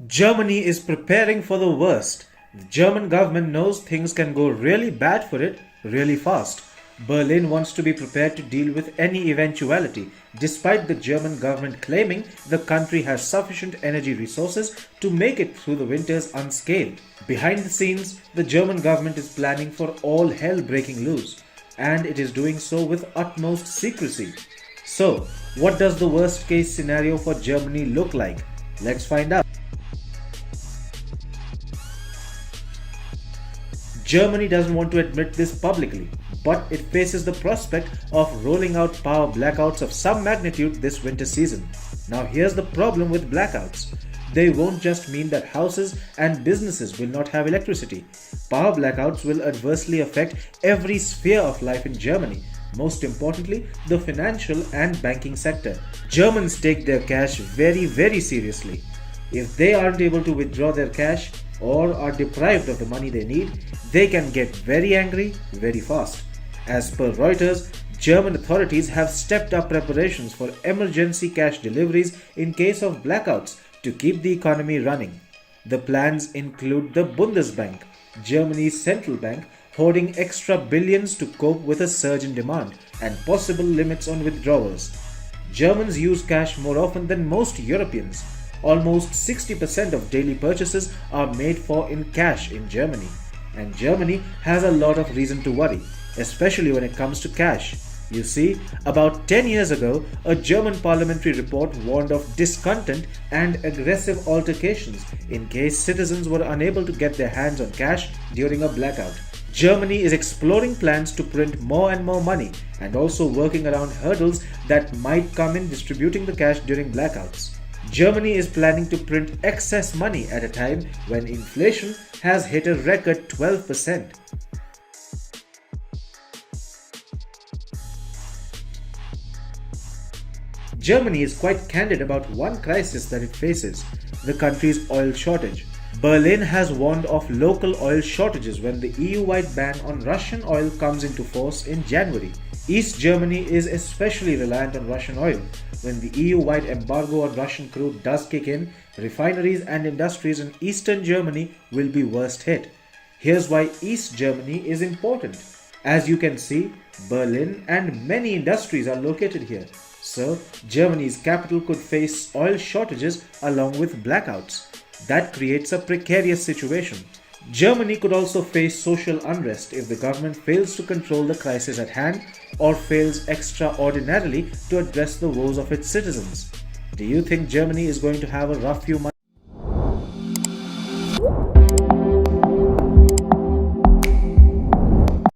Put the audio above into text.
Germany is preparing for the worst. The German government knows things can go really bad for it really fast. Berlin wants to be prepared to deal with any eventuality, despite the German government claiming the country has sufficient energy resources to make it through the winters unscathed. Behind the scenes, the German government is planning for all hell breaking loose, and it is doing so with utmost secrecy. So, what does the worst case scenario for Germany look like? Let's find out. Germany doesn't want to admit this publicly, but it faces the prospect of rolling out power blackouts of some magnitude this winter season. Now, here's the problem with blackouts. They won't just mean that houses and businesses will not have electricity. Power blackouts will adversely affect every sphere of life in Germany, most importantly, the financial and banking sector. Germans take their cash very seriously. If they aren't able to withdraw their cash or are deprived of the money they need, they can get very angry very fast. As per Reuters, German authorities have stepped up preparations for emergency cash deliveries in case of blackouts to keep the economy running. The plans include the Bundesbank, Germany's central bank, hoarding extra billions to cope with a surge in demand and possible limits on withdrawals. Germans use cash more often than most Europeans. Almost 60% of daily purchases are made for in cash in Germany. And Germany has a lot of reason to worry, especially when it comes to cash. You see, about 10 years ago, a German parliamentary report warned of discontent and aggressive altercations in case citizens were unable to get their hands on cash during a blackout. Germany is exploring plans to print more and more money and also working around hurdles that might come in distributing the cash during blackouts. Germany is planning to print excess money at a time when inflation has hit a record 12%. Germany is quite candid about one crisis that it faces, the country's oil shortage. Berlin has warned of local oil shortages when the EU-wide ban on Russian oil comes into force in January. East Germany is especially reliant on Russian oil. When the EU-wide embargo on Russian crude does kick in, refineries and industries in Eastern Germany will be worst hit. Here's why East Germany is important. As you can see, Berlin and many industries are located here. So, Germany's capital could face oil shortages along with blackouts. That creates a precarious situation. Germany could also face social unrest if the government fails to control the crisis at hand or fails extraordinarily to address the woes of its citizens. Do you think Germany is going to have a rough few months?